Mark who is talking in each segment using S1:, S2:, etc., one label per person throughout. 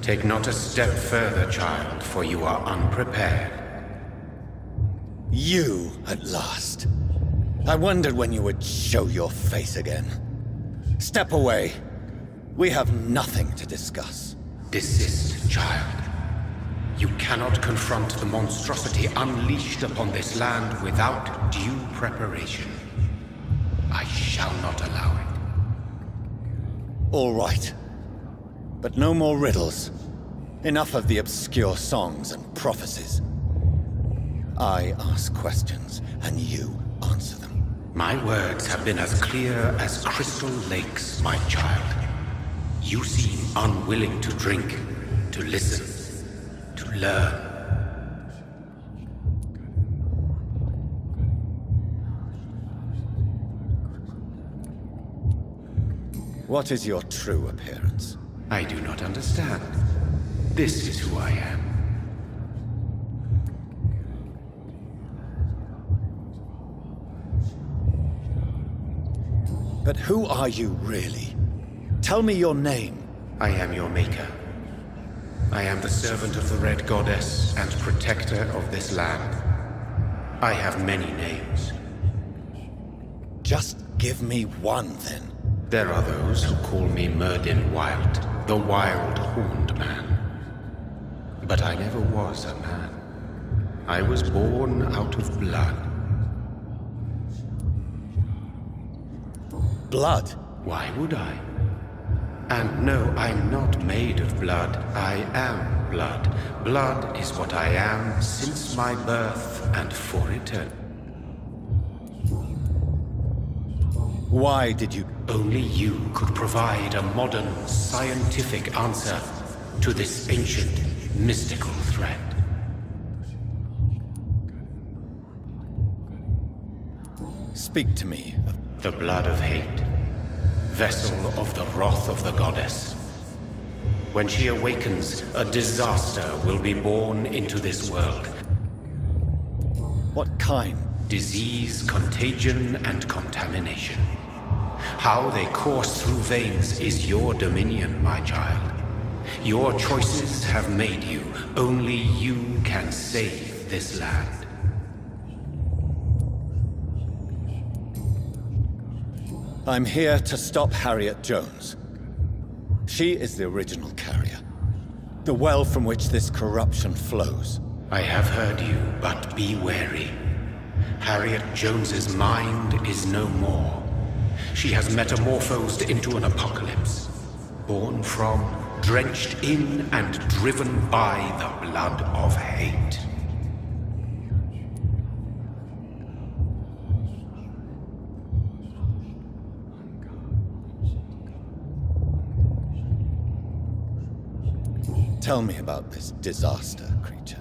S1: Take not a step further, child, for you are unprepared.
S2: You, at last. I wondered when you would show your face again. Step away. We have nothing to discuss.
S1: Desist, child. You cannot confront the monstrosity unleashed upon this land without due preparation. I shall not allow it.
S2: All right. But no more riddles. Enough of the obscure songs and prophecies. I ask questions, and you answer them.
S1: My words have been as clear as crystal lakes, my child. You seem unwilling to drink, to listen, to learn.
S2: What is your true appearance?
S1: I do not understand. This is who I am.
S2: But who are you really? Tell me your name.
S1: I am your maker. I am the servant of the Red Goddess and protector of this land. I have many names.
S2: Just give me one, then.
S1: There are those who call me Myrddin Wild, the Wild Horned Man. But I never was a man. I was born out of blood.
S2: Blood?
S1: Why would I? And no, I'm not made of blood. I am blood. Blood is what I am since my birth and for eternity.
S2: Why did you...
S1: Only you could provide a modern, scientific answer to this ancient, mystical threat.
S2: Speak to me of...
S1: The blood of hate. Vessel of the wrath of the goddess. When she awakens, a disaster will be born into this world.
S2: What kind?
S1: Disease, contagion, and contamination. How they course through veins is your dominion, my child. Your choices have made you. Only you can save this land.
S2: I'm here to stop Harriet Jones. She is the original carrier. The well from which this corruption flows.
S1: I have heard you, but be wary. Harriet Jones's mind is no more. She has metamorphosed into an apocalypse. Born from, drenched in, and driven by the blood of hate.
S2: Tell me about this disaster, creature.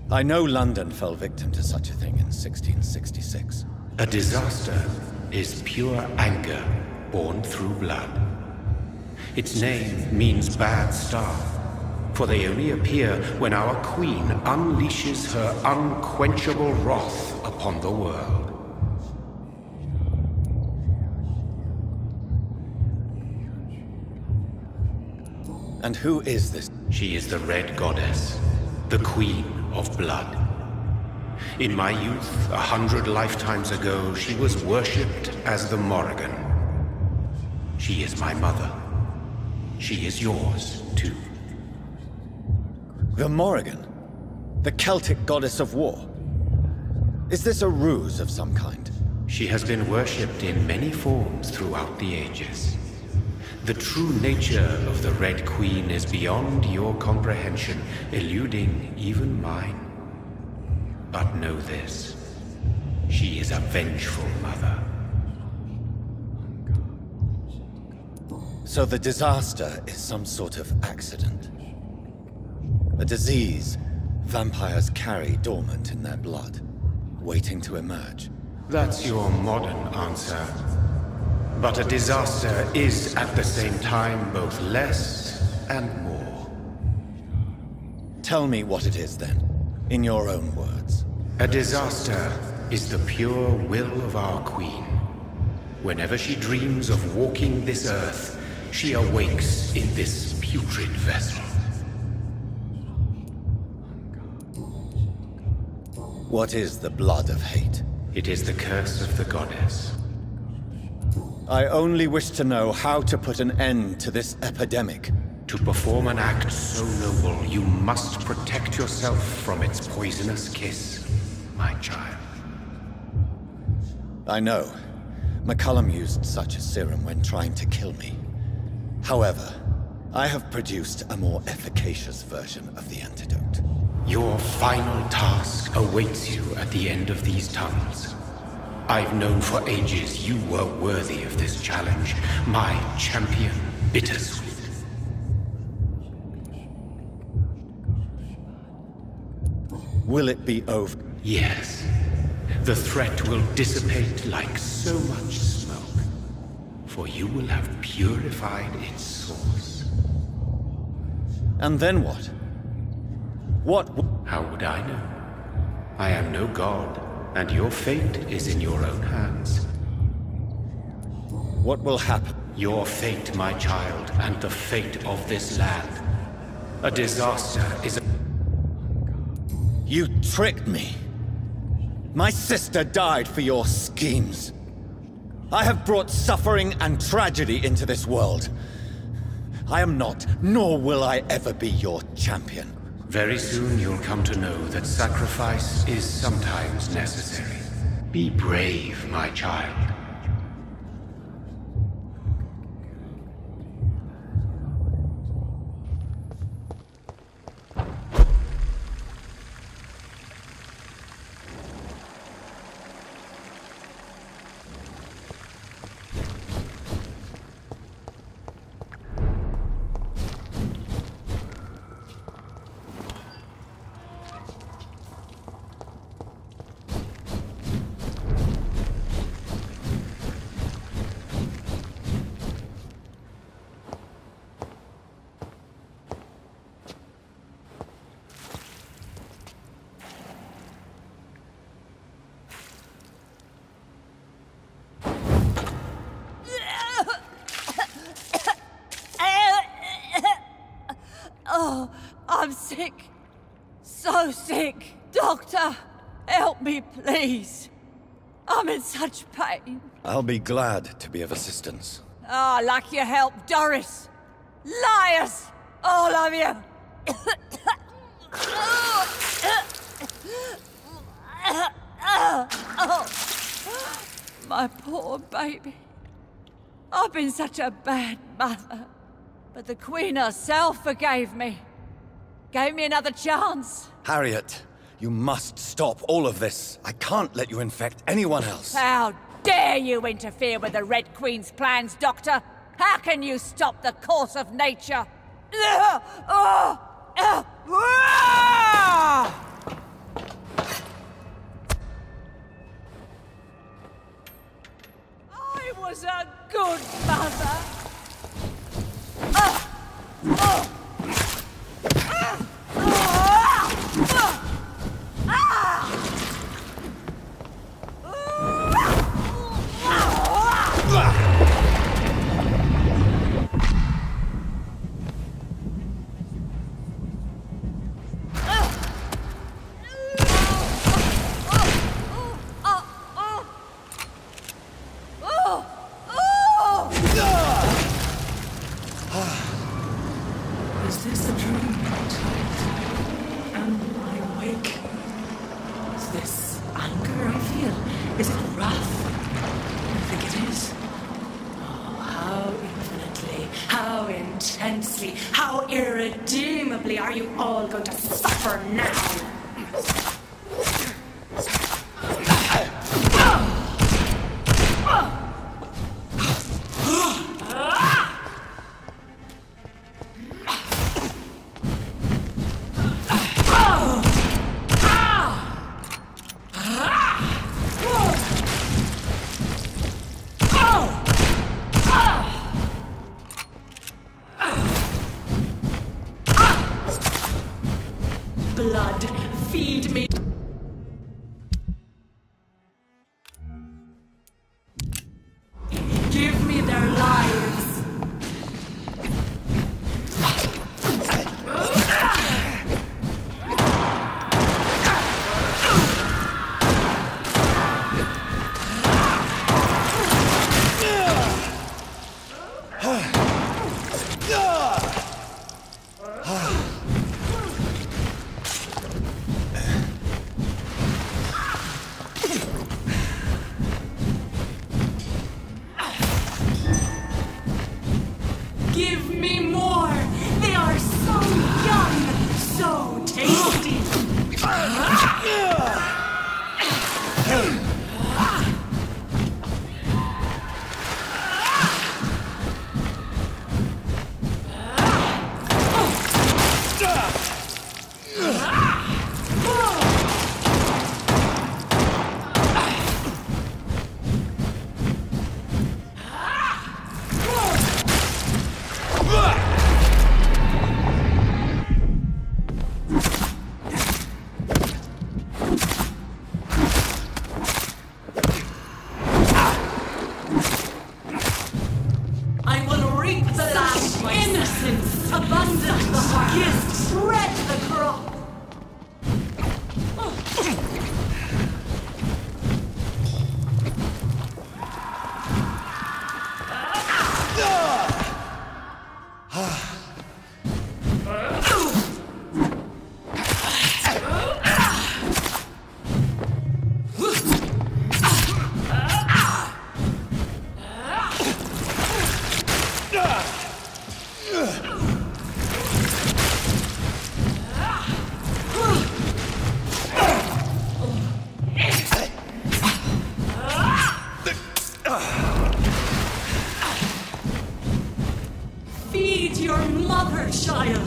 S2: I know London fell victim to such a thing in 1666.
S1: A disaster is pure anger born through blood. Its name means bad star, for they only appear when our queen unleashes her unquenchable wrath upon the world.
S2: And who is this?
S1: She is the Red Goddess, the Queen of Blood. In my youth, 100 lifetimes ago, she was worshipped as the Morrigan. She is my mother. She is yours, too.
S2: The Morrigan? The Celtic goddess of war? Is this a ruse of some kind?
S1: She has been worshipped in many forms throughout the ages. The true nature of the Red Queen is beyond your comprehension, eluding even mine. But know this, she is a vengeful mother.
S2: So the disaster is some sort of accident. A disease vampires carry dormant in their blood, waiting to emerge.
S1: That's your modern answer. But a disaster is at the same time both less and more.
S2: Tell me what it is then, in your own words.
S1: A disaster is the pure will of our queen. Whenever she dreams of walking this earth, she awakes in this putrid vessel.
S2: What is the blood of hate?
S1: It is the curse of the goddess.
S2: I only wish to know how to put an end to this epidemic.
S1: To perform an act so noble, you must protect yourself from its poisonous kiss, my child.
S2: I know. McCullum used such a serum when trying to kill me. However, I have produced a more efficacious version of the antidote.
S1: Your final task awaits you at the end of these tunnels. I've known for ages you were worthy of this challenge, my champion, Bittersweet.
S2: Will it be over?
S1: Yes. The threat will dissipate like so much smoke, for you will have purified its source.
S2: And then what?
S1: How would I know? I am no god, and your fate is in your own hands.
S2: What will happen?
S1: Your fate, my child, and the fate of this land. A disaster is a...
S2: You tricked me. My sister died for your schemes. I have brought suffering and tragedy into this world. I am not, nor will I ever be your champion.
S1: Very soon you'll come to know that sacrifice is sometimes necessary. Be brave, my child.
S3: Oh, I'm sick. So sick. Doctor, help me, please. I'm in such pain.
S2: I'll be glad to be of assistance.
S3: Ah, like your help, Doris. Liars! All of you! My poor baby. I've been such a bad mother. But the Queen herself forgave me. Gave me another chance.
S2: Harriet, you must stop all of this. I can't let you infect anyone else.
S3: How dare you interfere with the Red Queen's plans, Doctor? How can you stop the course of nature? I was a good mother.
S4: Is this a dream, child? Am I awake? Is this anger I feel? Is it wrath? I think it is. Oh, how infinitely, how intensely, how irredeemably are you all going to suffer now? Blood, feed me. Give me their lives. your mother, child!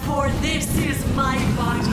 S4: For this is my body.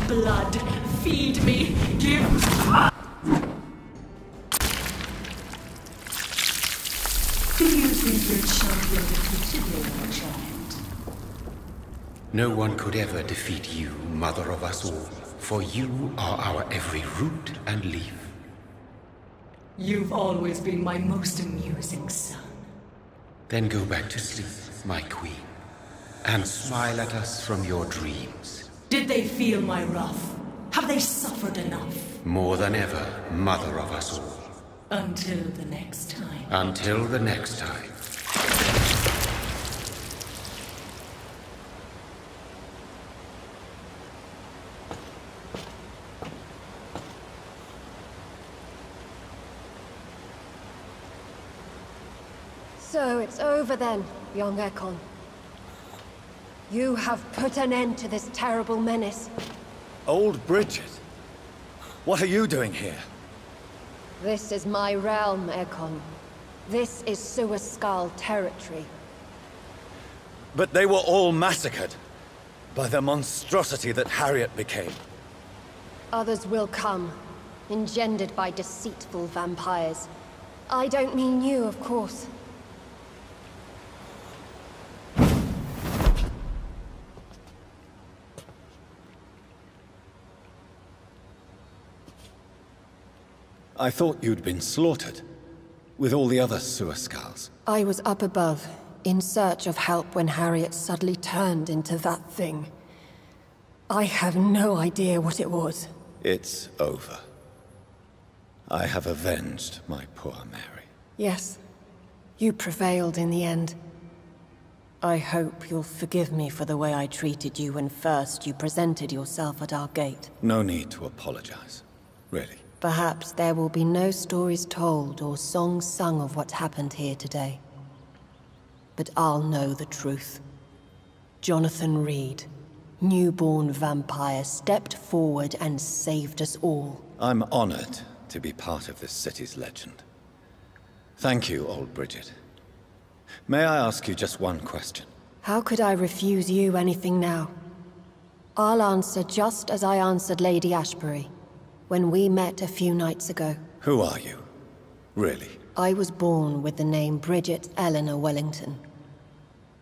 S4: Blood, feed me, give... Do you think your champion defeated me, my child?
S1: No one could ever defeat you, mother of us all, for you are our every root and leaf.
S4: You've always been my most amusing son.
S1: Then go back to sleep, my queen, and smile at us from your dreams.
S4: Did they feel my wrath? Have they suffered enough?
S1: More than ever, mother of us all.
S4: Until the next time.
S1: Until the next time.
S5: So it's over then, young Ekon. You have put an end to this terrible menace.
S2: Old Bridget? What are you doing here?
S5: This is my realm, Ekon. This is Suascal territory.
S2: But they were all massacred by the monstrosity that Harriet became.
S5: Others will come, engendered by deceitful vampires. I don't mean you, of course.
S2: I thought you'd been slaughtered, with all the other Suascals.
S5: I was up above, in search of help when Harriet suddenly turned into that thing. I have no idea what it was.
S2: It's over. I have avenged my poor Mary.
S5: Yes, you prevailed in the end. I hope you'll forgive me for the way I treated you when first you presented yourself at our gate.
S2: No need to apologize, really.
S5: Perhaps there will be no stories told or songs sung of what happened here today. But I'll know the truth. Jonathan Reed, newborn vampire, stepped forward and saved us all.
S2: I'm honored to be part of this city's legend. Thank you, old Bridget. May I ask you just one question?
S5: How could I refuse you anything now? I'll answer just as I answered Lady Ashbury when we met a few nights ago.
S2: Who are you? Really?
S5: I was born with the name Bridget Eleanor Wellington.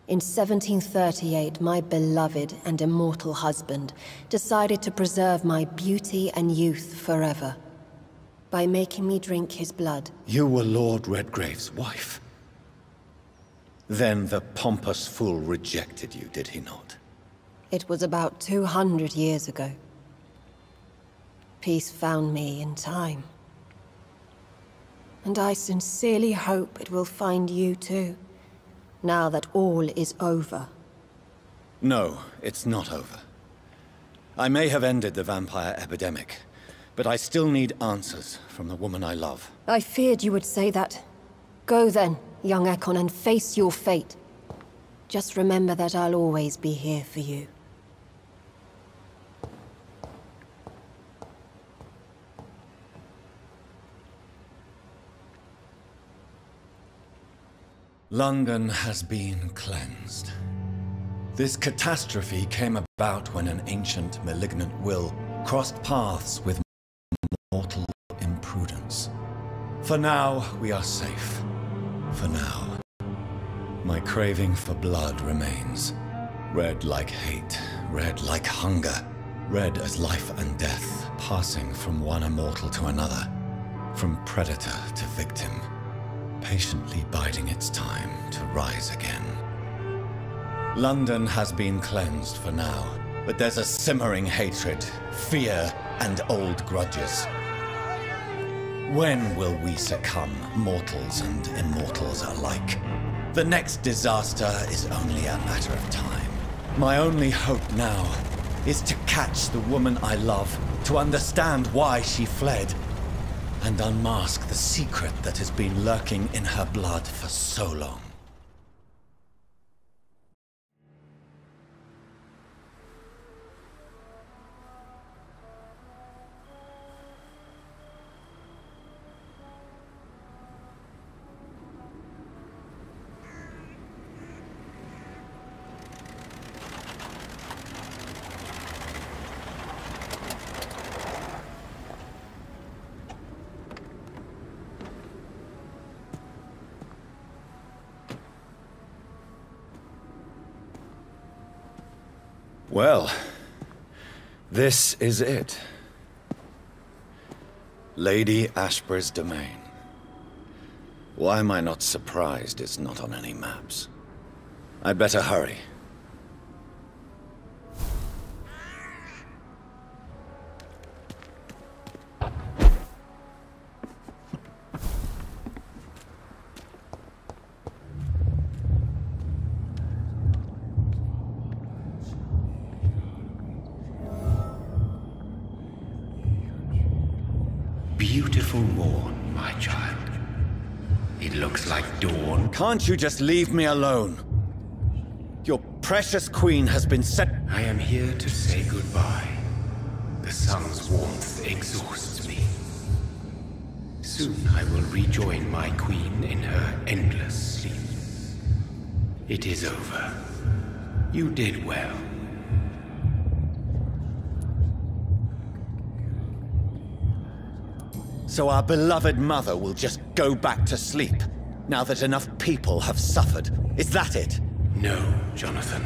S5: In 1738, my beloved and immortal husband decided to preserve my beauty and youth forever by making me drink his blood.
S2: You were Lord Redgrave's wife? Then the pompous fool rejected you, did he not?
S5: It was about 200 years ago. Peace found me in time. And I sincerely hope it will find you too. now that all is over?
S2: No, it's not over. I may have ended the vampire epidemic, but I still need answers from the woman I love.
S5: I feared you would say that. Go then, young Ekon, and face your fate. Just remember that I'll always be here for you.
S2: London has been cleansed. This catastrophe came about when an ancient, malignant will crossed paths with mortal imprudence. For now, we are safe. For now. My craving for blood remains. Red like hate, red like hunger. Red as life and death, passing from one immortal to another. From predator to victim. Patiently biding its time to rise again. London has been cleansed for now, but there's a simmering hatred, fear, and old grudges. When will we succumb, mortals and immortals alike? The next disaster is only a matter of time. My only hope now is to catch the woman I love, to understand why she fled, and unmask the secret that has been lurking in her blood for so long. Well, this is it. Lady Ashbury's domain. Why am I not surprised it's not on any maps? I'd better hurry.
S1: Beautiful morn, my child. It looks like dawn.
S2: Can't you just leave me alone? Your precious queen has been set...
S1: I am here to say goodbye. The sun's warmth exhausts me. Soon I will rejoin my queen in her endless sleep. It is over. You did well.
S2: So our beloved mother will just go back to sleep, now that enough people have suffered. Is that it?
S1: No, Jonathan.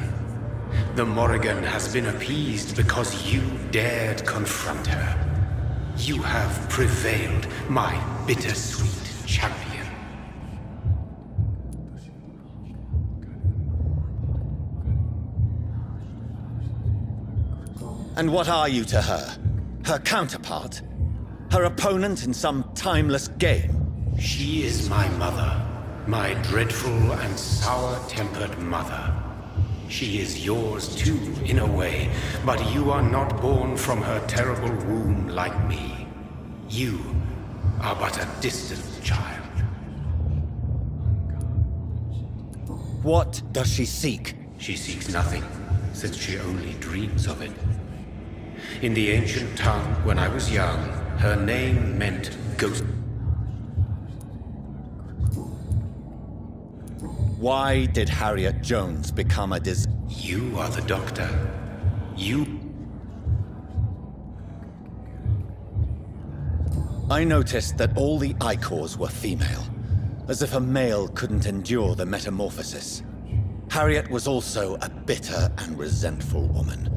S1: The Morrigan has been appeased because you dared confront her. You have prevailed, my bittersweet champion.
S2: And what are you to her? Her counterpart? Her opponent in some timeless game?
S1: She is my mother, my dreadful and sour-tempered mother. She is yours too, in a way, but you are not born from her terrible womb like me. You are but a distant child.
S2: What does she seek?
S1: She seeks nothing, since she only dreams of it. In the ancient tongue, when I was young, her name meant ghost.
S2: Why did Harriet Jones become a
S1: You are the doctor. You...
S2: I noticed that all the Icors were female, as if a male couldn't endure the metamorphosis. Harriet was also a bitter and resentful woman,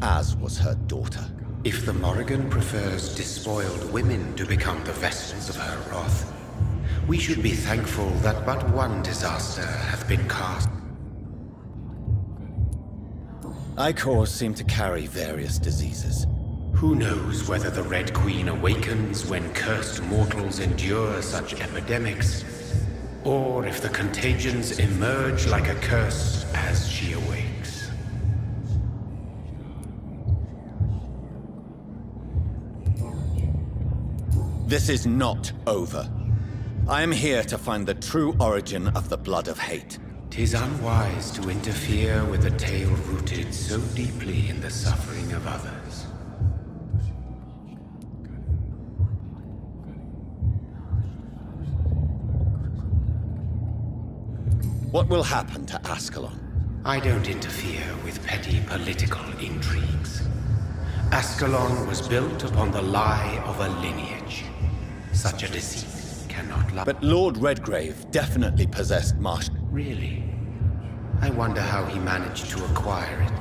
S2: as was her daughter.
S1: If the Morrigan prefers despoiled women to become the vessels of her wrath, we should be thankful that but one disaster hath been cast.
S2: Icors seem to carry various diseases.
S1: Who knows whether the Red Queen awakens when cursed mortals endure such epidemics, or if the contagions emerge like a curse as she awakes.
S2: This is not over. I am here to find the true origin of the blood of hate.
S1: 'Tis unwise to interfere with a tale rooted so deeply in the suffering of others.
S2: What will happen to Ascalon?
S1: I don't interfere with petty political intrigues. Ascalon was built upon the lie of a lineage. Such a deceit cannot lie.
S2: But Lord Redgrave definitely possessed Marsh.
S1: Really? I wonder how he managed to acquire it.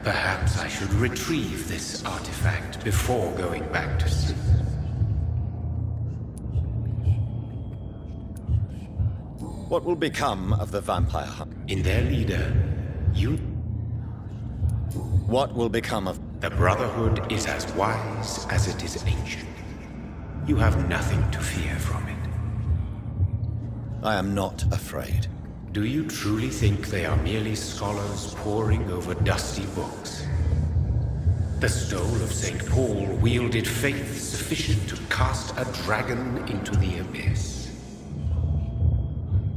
S1: Perhaps I should retrieve this artifact before going back to sleep.
S2: What will become of the vampire hunt?
S1: In their leader, you...
S2: What will become of...
S1: The Brotherhood is as wise as it is ancient. You have nothing to fear from it.
S2: I am not afraid.
S1: Do you truly think they are merely scholars poring over dusty books? The stole of St. Paul wielded faith sufficient to cast a dragon into the abyss.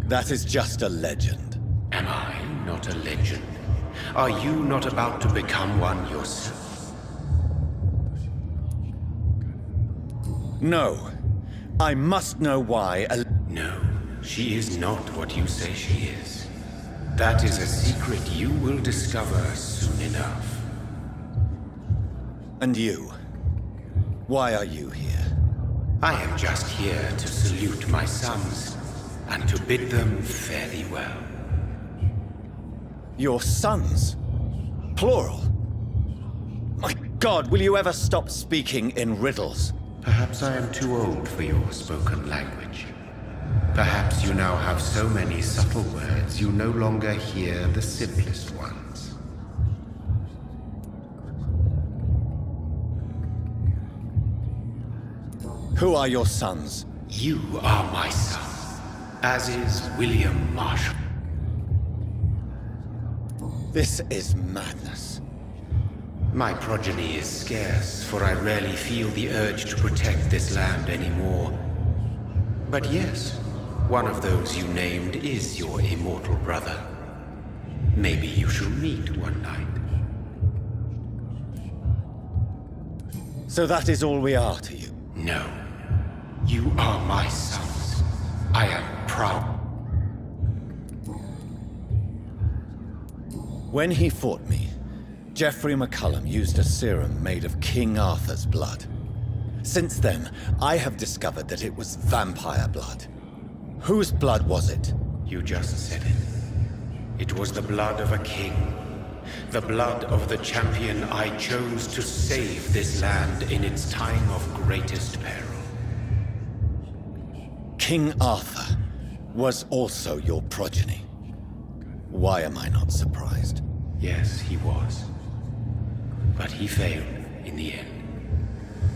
S2: That is just a legend.
S1: Am I not a legend? Are you not about to become one yourself?
S2: No. I must know why
S1: No, she is not what you say she is. That is a secret you will discover soon enough.
S2: And you? Why are you here?
S1: I am just here to salute my sons and to bid them fare thee well.
S2: Your sons? Plural? My God, will you ever stop speaking in riddles?
S1: Perhaps I am too old for your spoken language. Perhaps you now have so many subtle words you no longer hear the simplest ones.
S2: Who are your sons?
S1: You are my son, as is William Marshall.
S2: This is madness.
S1: My progeny is scarce, for I rarely feel the urge to protect this land anymore. But yes, one of those you named is your immortal brother. Maybe you shall meet one night.
S2: So that is all we are to you?
S1: No. You are my sons. I am proud.
S2: When he fought me, Geoffrey McCullum used a serum made of King Arthur's blood. Since then, I have discovered that it was vampire blood. Whose blood was it?
S1: You just said it. It was the blood of a king. The blood of the champion I chose to save this land in its time of greatest peril.
S2: King Arthur was also your progeny. Why am I not surprised?
S1: Yes, he was. But he failed in the end.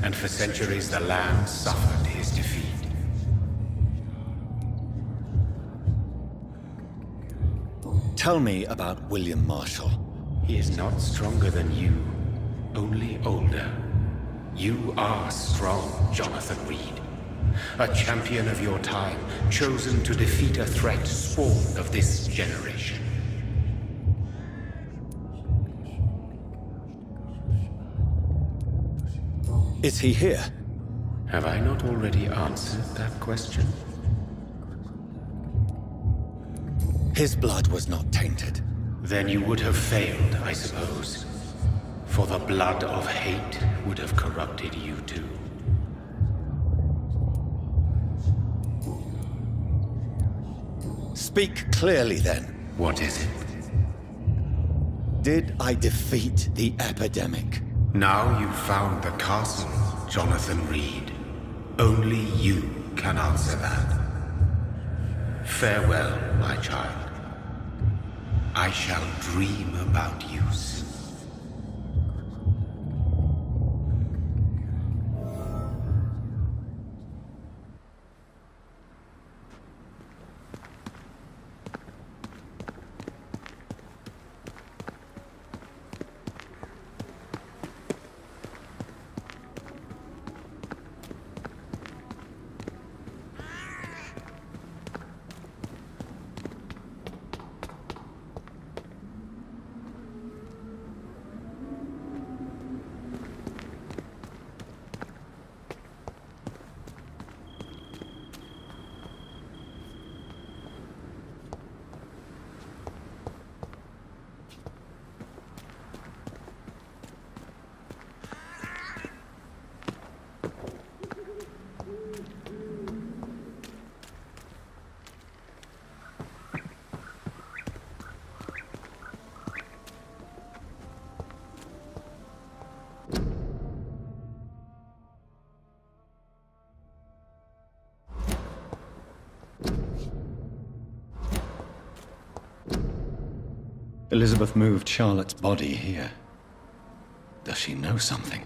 S1: And for centuries the land suffered his defeat.
S2: Tell me about William Marshall.
S1: He is not stronger than you, only older. You are strong, Jonathan Reed. A champion of your time, chosen to defeat a threat spawned of this generation.
S2: Is he here?
S1: Have I not already answered that question?
S2: His blood was not tainted.
S1: Then you would have failed, I suppose. For the blood of hate would have corrupted you too.
S2: Speak clearly then.
S1: What is it?
S2: Did I defeat the epidemic?
S1: Now you've found the castle, Jonathan Reed. Only you can answer that. Farewell, my child. I shall dream about you soon.
S2: Elizabeth moved Charlotte's body here. Does she know something?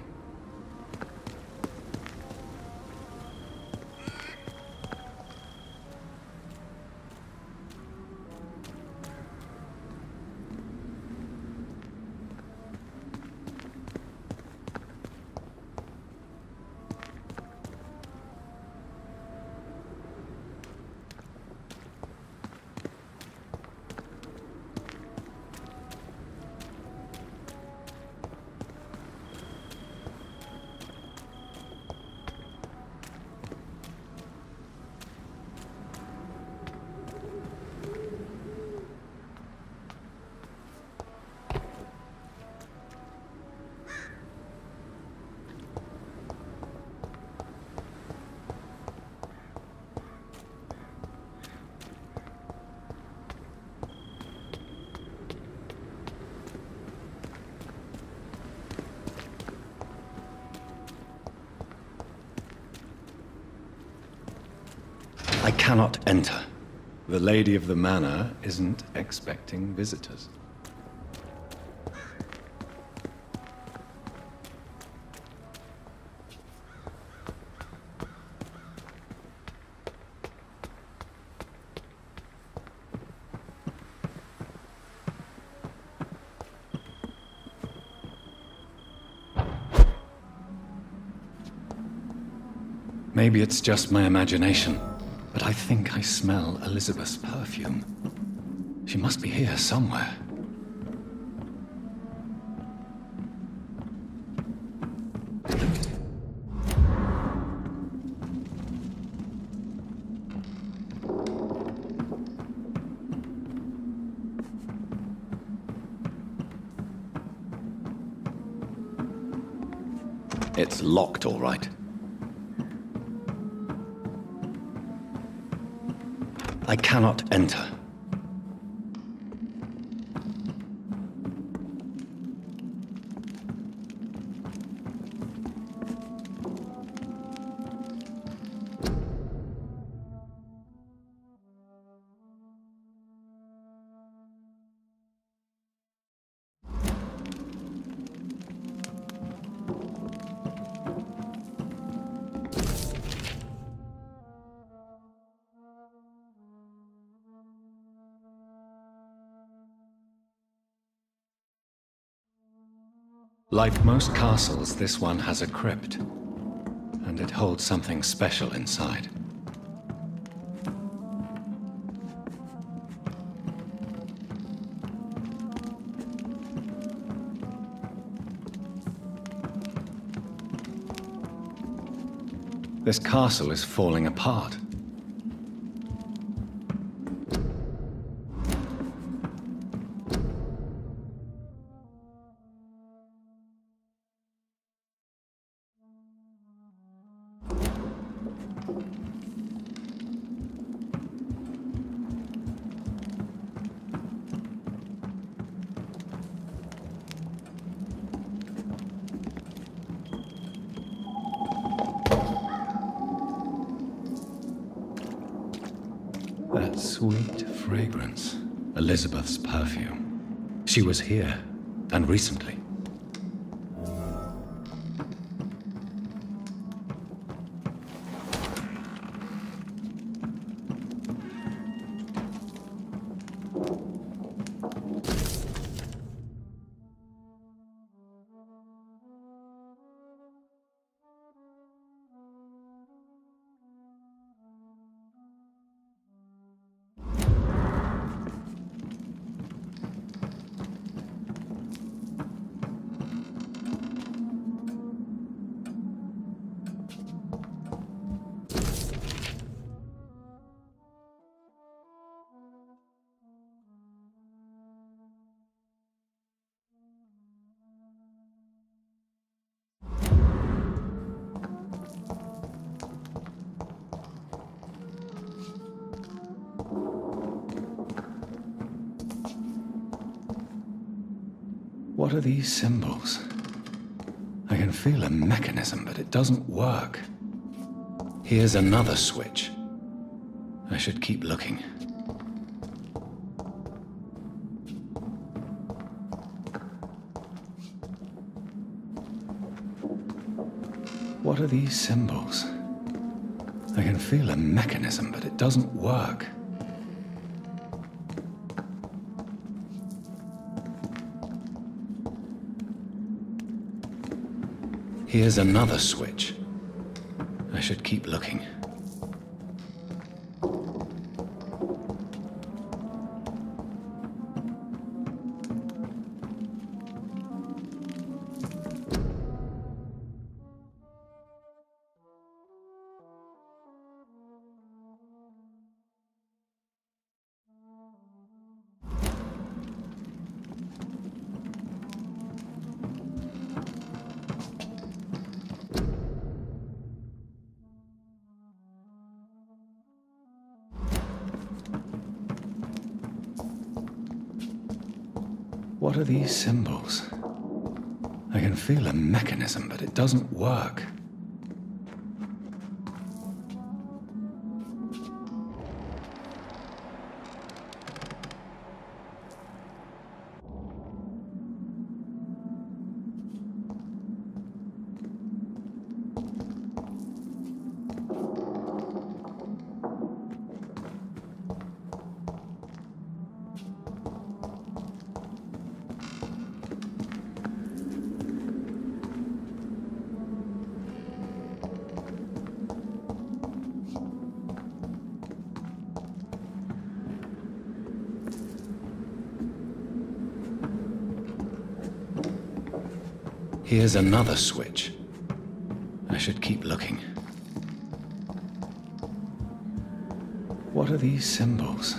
S2: I cannot enter. The lady of the manor isn't expecting visitors. Maybe it's just my imagination, but I think I smell Elizabeth's perfume. She must be here somewhere. It's locked, all right. I cannot enter. Like most castles, this one has a crypt, and it holds something special inside. This castle is falling apart. That sweet fragrance. Elizabeth's perfume. She was here, and recently. What are these symbols? I can feel a mechanism, but it doesn't work. Here's another switch. I should keep looking.
S1: What are these symbols? I can feel a mechanism, but it doesn't work. Here's another switch. I should keep looking. What are these symbols? I can feel a mechanism, but it doesn't work. Here's another switch. I should keep looking. What are these symbols?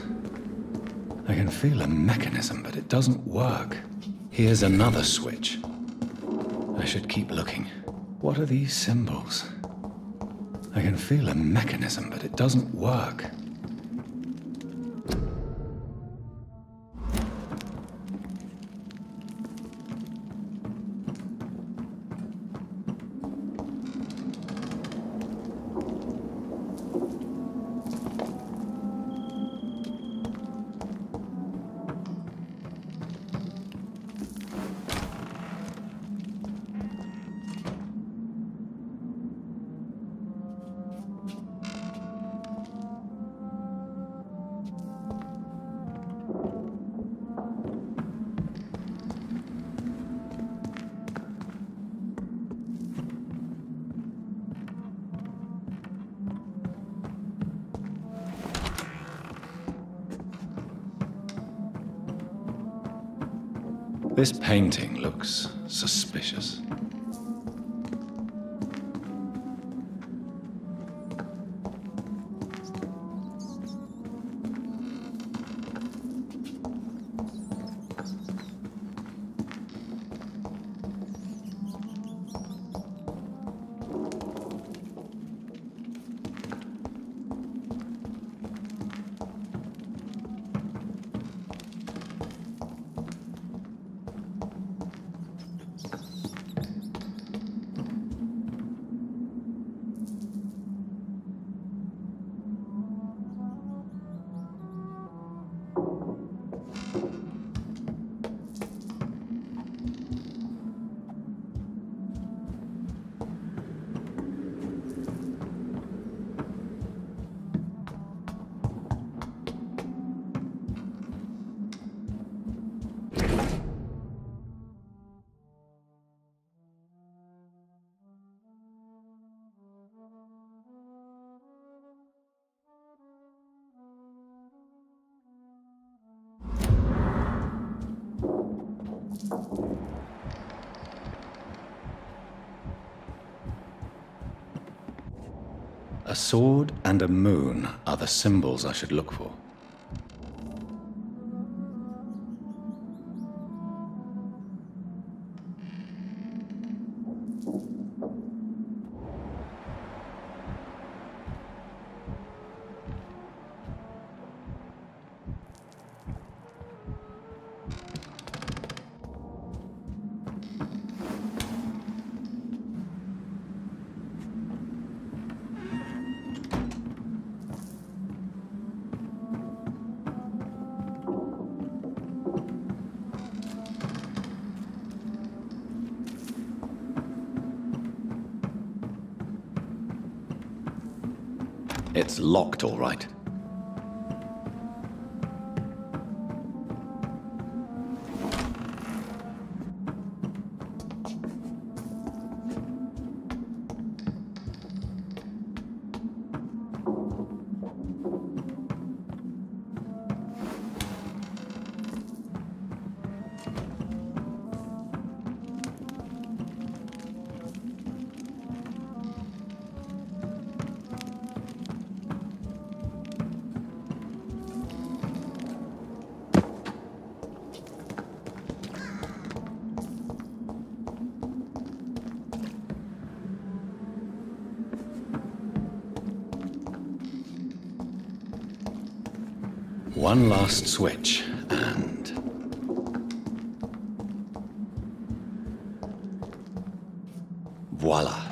S1: I can feel a mechanism, but it doesn't work. Here's another switch. I should keep looking. What are these symbols? I can feel a mechanism, but it doesn't work. This painting looks suspicious. A sword and a moon are the symbols I should look for.
S2: It's locked, all right. One last switch, and... voila.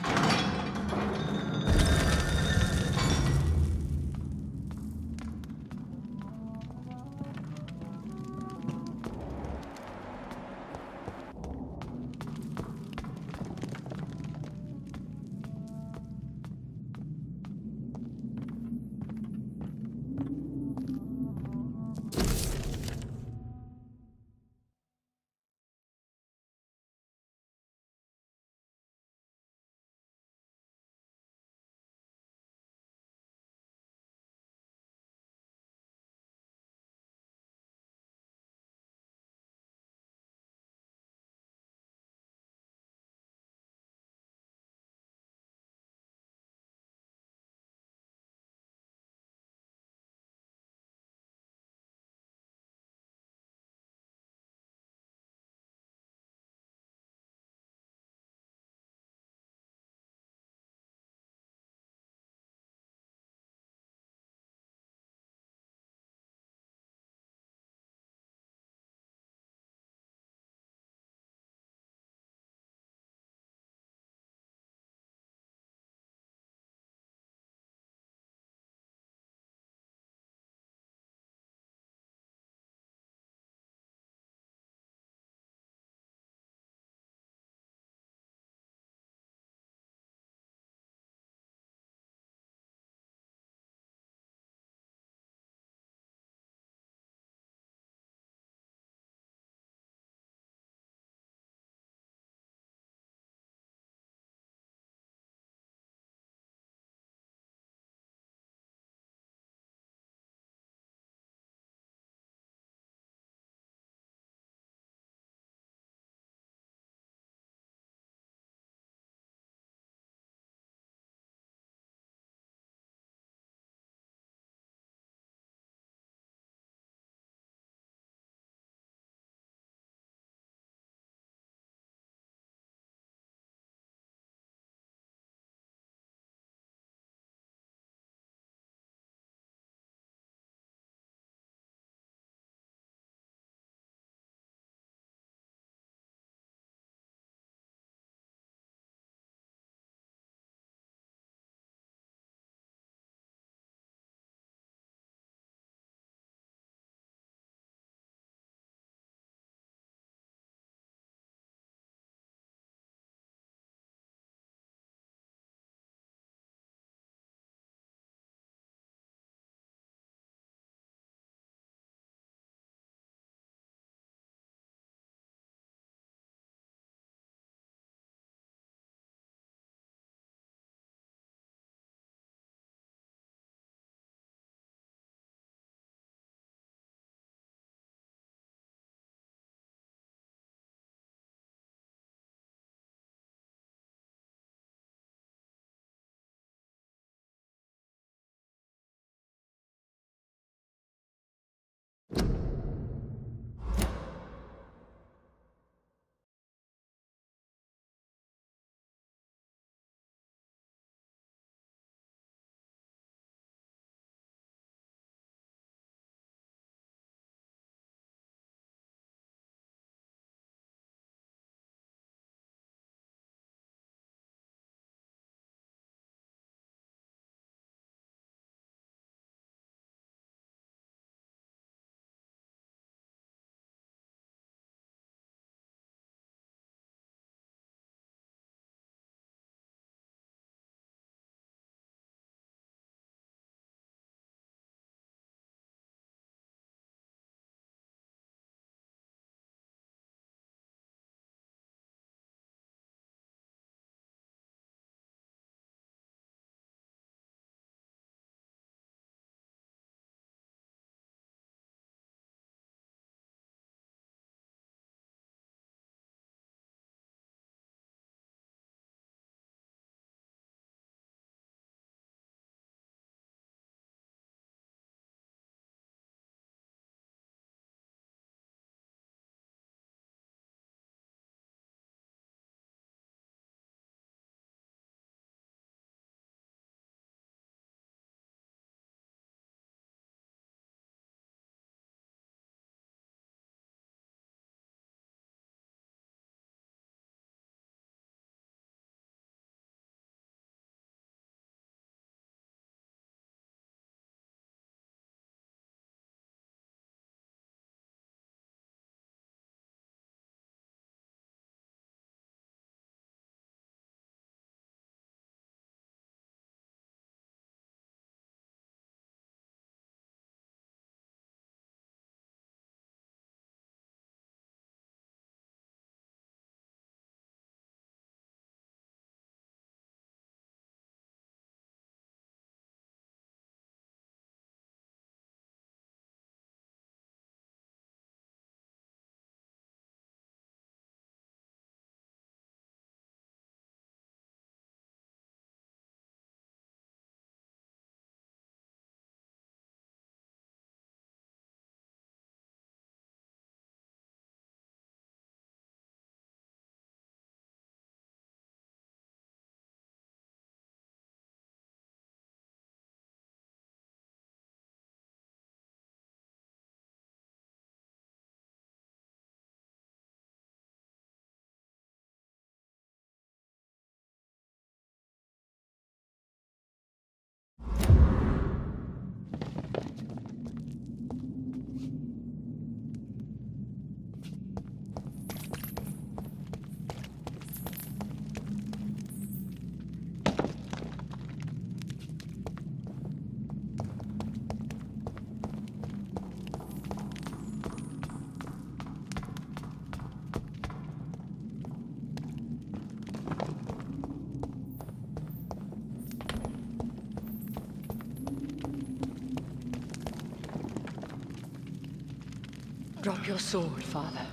S4: Drop your sword, Father.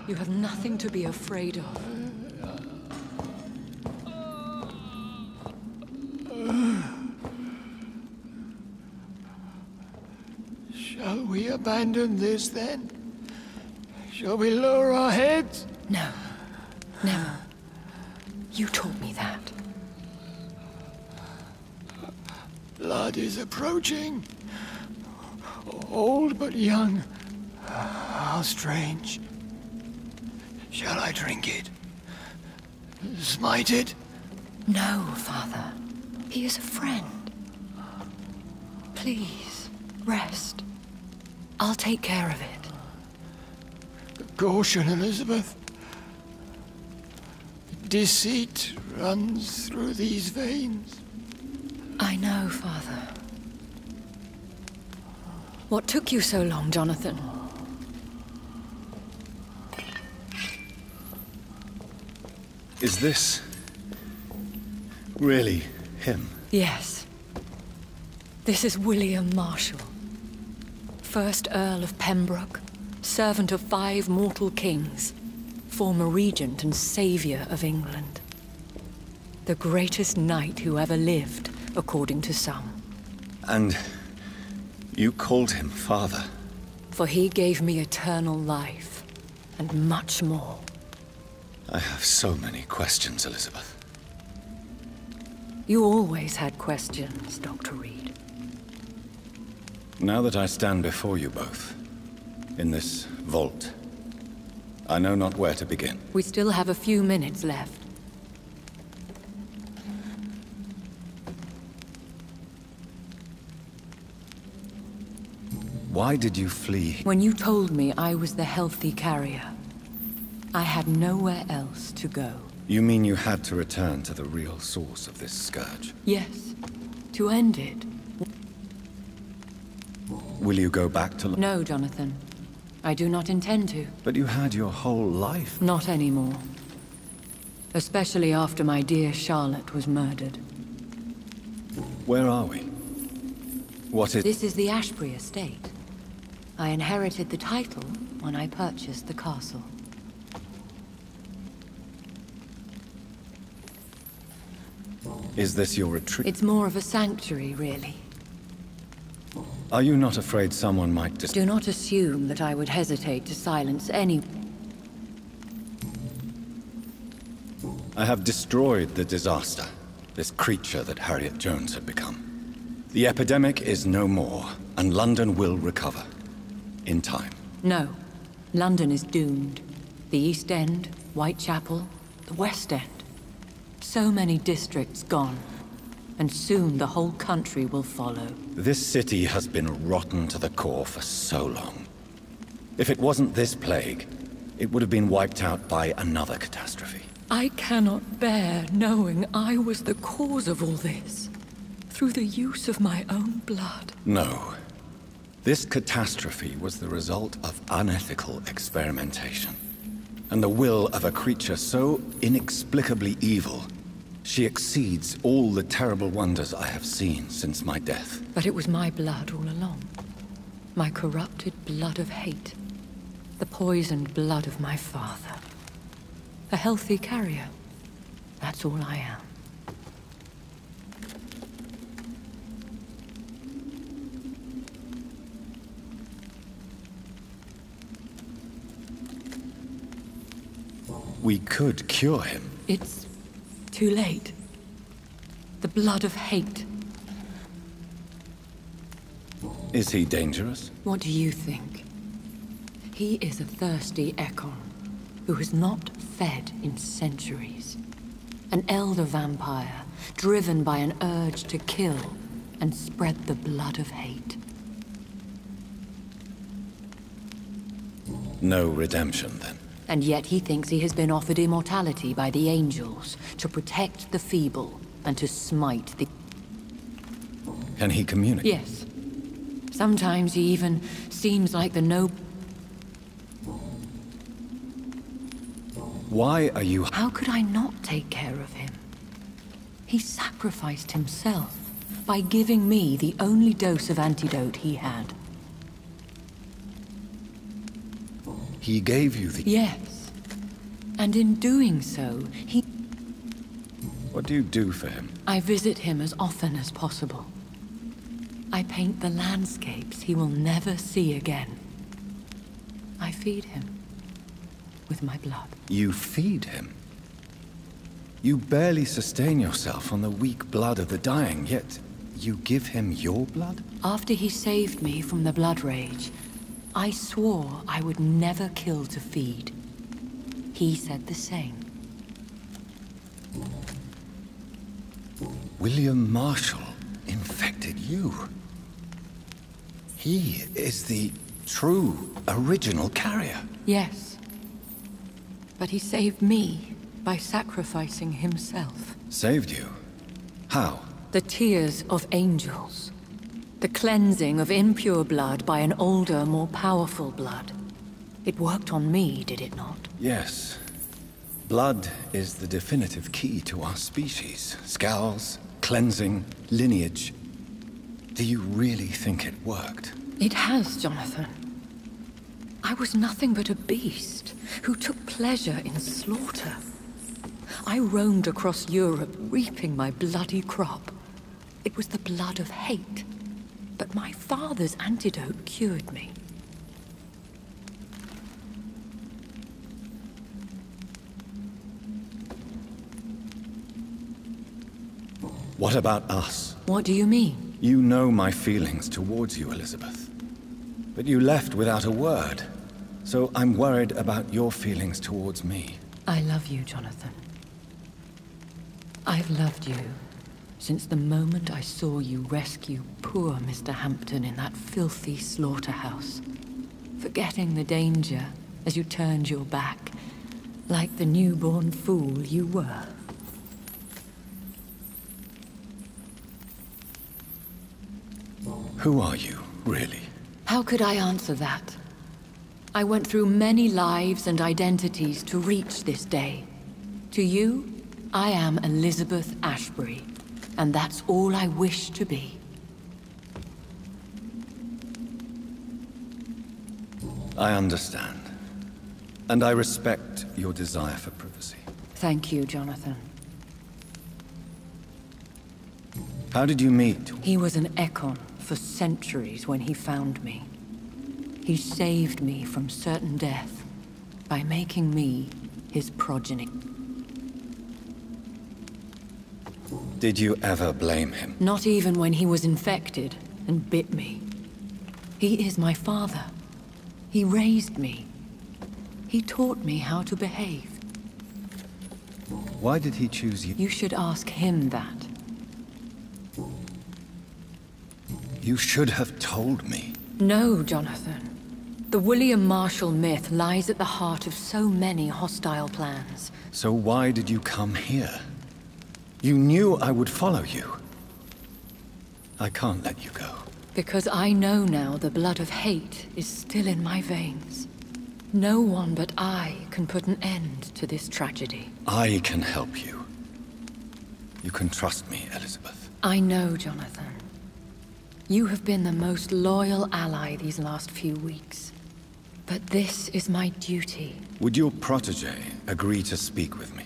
S4: You have nothing to be afraid of.
S6: Shall we abandon this then? Shall we lower our heads?
S4: No. Never. You taught me that.
S6: Blood is approaching. Old but young. How strange. Shall I drink it? Smite it?
S4: No, Father. He is a friend. Please, rest. I'll take care of it.
S6: Caution, Elizabeth. Deceit runs through these veins.
S4: I know, Father. What took you so long, Jonathan?
S2: Is this really him?
S4: Yes. This is William Marshall, 1st Earl of Pembroke, servant of 5 mortal kings, former regent and saviour of England. The greatest knight who ever lived, according to some.
S2: And you called him father?
S4: For he gave me eternal life, and much more.
S2: I have so many questions, Elizabeth.
S4: You always had questions, Dr. Reed.
S2: Now that I stand before you both, in this vault, I know not where to begin.
S4: We still have a few minutes left.
S2: Why did you flee?
S4: When you told me I was the healthy carrier, I had nowhere else to go.
S2: You mean you had to return to the real source of this scourge?
S4: Yes, to end it.
S2: Will you go back to...
S4: No, Jonathan. I do not intend to.
S2: But you had your whole life.
S4: Not anymore. Especially after my dear Charlotte was murdered.
S2: Where are we? What is...
S4: This is the Ashbury estate. I inherited the title when I purchased the castle.
S2: Is this your retreat?
S4: It's more of a sanctuary, really.
S2: Are you not afraid someone might
S4: Do not assume that I would hesitate to silence any...
S2: I have destroyed the disaster, this creature that Harriet Jones had become. The epidemic is no more, and London will recover. In time.
S4: No. London is doomed. The East End, Whitechapel, the West End. So many districts gone. And soon the whole country will follow.
S2: This city has been rotten to the core for so long. If it wasn't this plague, it would have been wiped out by another catastrophe.
S4: I cannot bear knowing I was the cause of all this. Through the use of my own blood.
S2: No. This catastrophe was the result of unethical experimentation. And the will of a creature so inexplicably evil, she exceeds all the terrible wonders I have seen since my death.
S4: But it was my blood all along. My corrupted blood of hate. The poisoned blood of my father. A healthy carrier. That's all I am.
S2: We could cure him.
S4: It's too late. The blood of hate.
S2: Is he dangerous?
S4: What do you think? He is a thirsty Ekon, who has not fed in centuries. An elder vampire, driven by an urge to kill and spread the blood of hate.
S2: No redemption, then.
S4: And yet he thinks he has been offered immortality by the angels to protect the feeble and to smite the...
S2: Can he communicate?
S4: Yes. Sometimes he even seems like the noble...
S2: Why are you...
S4: How could I not take care of him? He sacrificed himself by giving me the only dose of antidote he had.
S2: He gave you the...
S4: Yes. And in doing so, he...
S2: What do you do for him?
S4: I visit him as often as possible. I paint the landscapes he will never see again. I feed him with my blood.
S2: You feed him? You barely sustain yourself on the weak blood of the dying, yet you give him your blood?
S4: After he saved me from the blood rage, I swore I would never kill to feed. He said the same.
S2: William Marshall infected you. He is the true, original carrier.
S4: Yes. But he saved me by sacrificing himself.
S2: Saved you? How?
S4: The tears of angels. The cleansing of impure blood by an older, more powerful blood. It worked on me, did it not?
S2: Yes. Blood is the definitive key to our species. Scowls, cleansing, lineage. Do you really think it worked?
S4: It has, Jonathan. I was nothing but a beast who took pleasure in slaughter. I roamed across Europe, reaping my bloody crop. It was the blood of hate, but my father's antidote cured me.
S2: What about us?
S4: What do you mean?
S2: You know my feelings towards you, Elizabeth. But you left without a word. So I'm worried about your feelings towards me.
S4: I love you, Jonathan. I've loved you since the moment I saw you rescue poor Mr. Hampton in that filthy slaughterhouse, forgetting the danger as you turned your back, like the newborn fool you were.
S2: Who are you, really?
S4: How could I answer that? I went through many lives and identities to reach this day. To you, I am Elizabeth Ashbury, and that's all I wish to be.
S2: I understand. And I respect your desire for privacy.
S4: Thank you, Jonathan.
S2: How did you meet?
S4: He was an Ekon for centuries when he found me. He saved me from certain death by making me his progeny.
S2: Did you ever blame him?
S4: Not even when he was infected and bit me. He is my father. He raised me. He taught me how to behave.
S2: Why did he choose you?
S4: You should ask him that.
S2: You should have told me.
S4: No, Jonathan. The William Marshall myth lies at the heart of so many hostile plans.
S2: So why did you come here? You knew I would follow you. I can't let you go.
S4: Because I know now the blood of hate is still in my veins. No one but I can put an end to this tragedy.
S2: I can help you. You can trust me, Elizabeth.
S4: I know, Jonathan. You have been the most loyal ally these last few weeks. But this is my duty.
S2: Would your protege agree to speak with me?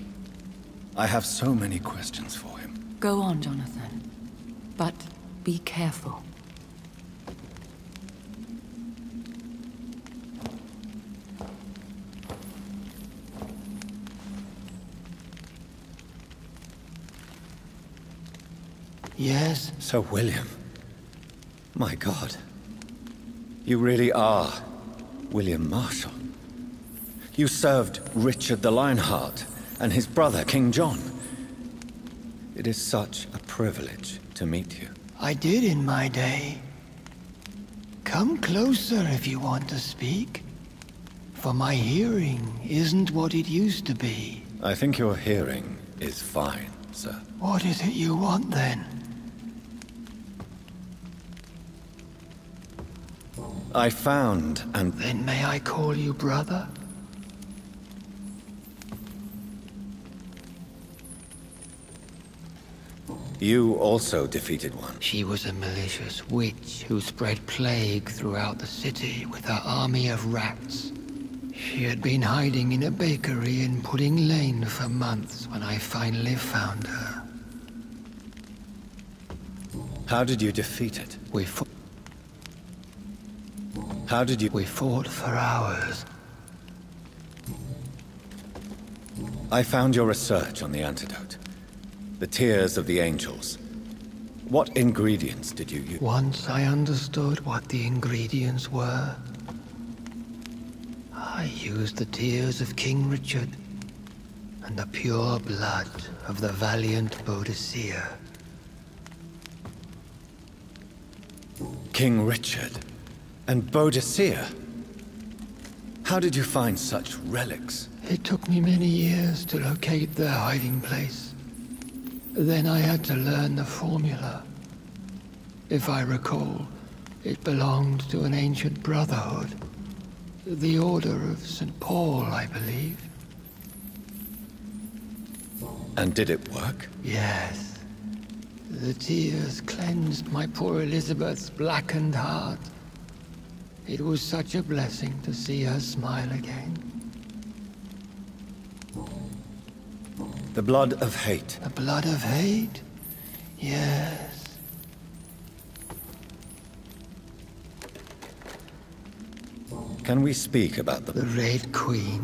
S2: I have so many questions for him.
S4: Go on, Jonathan. But be careful.
S6: Yes?
S2: Sir William. My God. You really are William Marshall. You served Richard the Lionheart and his brother, King John. It is such a privilege to meet you.
S6: I did in my day. Come closer if you want to speak. For my hearing isn't what it used to be.
S2: I think your hearing is fine, sir.
S6: What is it you want then?
S2: I found and...
S6: Then may I call you brother?
S2: You also defeated one.
S6: She was a malicious witch who spread plague throughout the city with her army of rats. She had been hiding in a bakery in Pudding Lane for months when I finally found her.
S2: How did you defeat it?
S6: We fought for hours.
S2: I found your research on the antidote. The tears of the angels. What ingredients did you use?
S6: Once I understood what the ingredients were, I used the tears of King Richard and the pure blood of the valiant Boadicea.
S2: King Richard and Boadicea? How did you find such relics?
S6: It took me many years to locate their hiding place. Then I had to learn the formula. If I recall, it belonged to an ancient brotherhood. The Order of St. Paul, I believe.
S2: And did it work?
S6: Yes. The tears cleansed my poor Elizabeth's blackened heart. It was such a blessing to see her smile again.
S2: The blood of hate.
S6: The blood of hate? Yes.
S2: Can we speak about
S6: The Red Queen?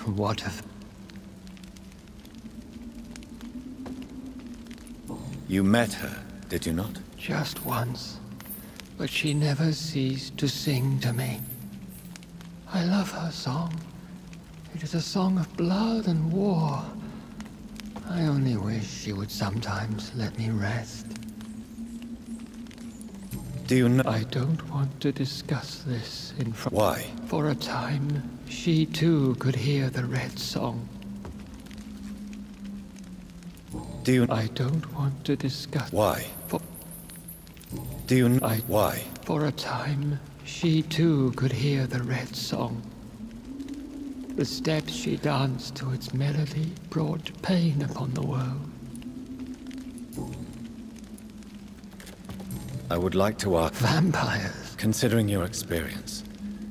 S6: What of...
S2: You met her, did you not?
S6: Just once. But she never ceased to sing to me. I love her song. It is a song of blood and war. I only wish she would sometimes let me rest.
S2: Do you know?
S6: I don't want to discuss this in front.
S2: Why?
S6: For a time, she too could hear the red song.
S2: Do you?
S6: I don't want to discuss.
S2: Why?
S6: For...
S2: Do you know? Why?
S6: For a time, she too could hear the red song. The steps she danced to its melody brought pain upon the world.
S2: I would like to ask...
S6: Vampires.
S2: Considering your experience.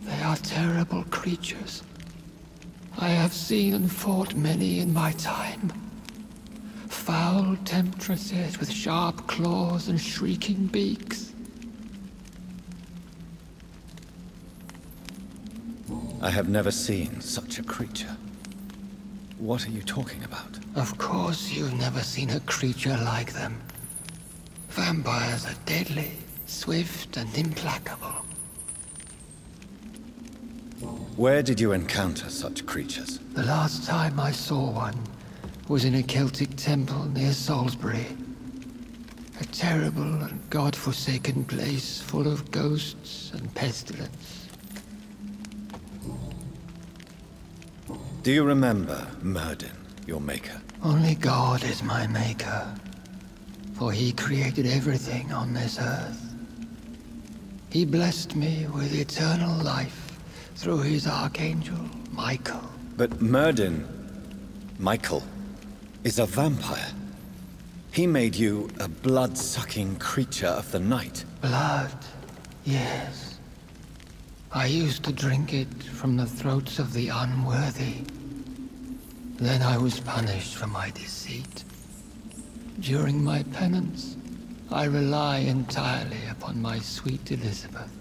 S6: They are terrible creatures. I have seen and fought many in my time. Foul temptresses with sharp claws and shrieking beaks.
S2: I have never seen such a creature. What are you talking about?
S6: Of course you've never seen a creature like them. Vampires are deadly, swift and implacable.
S2: Where did you encounter such creatures?
S6: The last time I saw one was in a Celtic temple near Salisbury. A terrible and god-forsaken place full of ghosts and pestilence.
S2: Do you remember Myrddin, your maker?
S6: Only God is my maker, for he created everything on this earth. He blessed me with eternal life through his archangel, Michael.
S2: But Myrddin, Michael, is a vampire. He made you a blood-sucking creature of the night.
S6: Blood, yes. I used to drink it from the throats of the unworthy. Then I was punished for my deceit. During my penance, I rely entirely upon my sweet Elizabeth.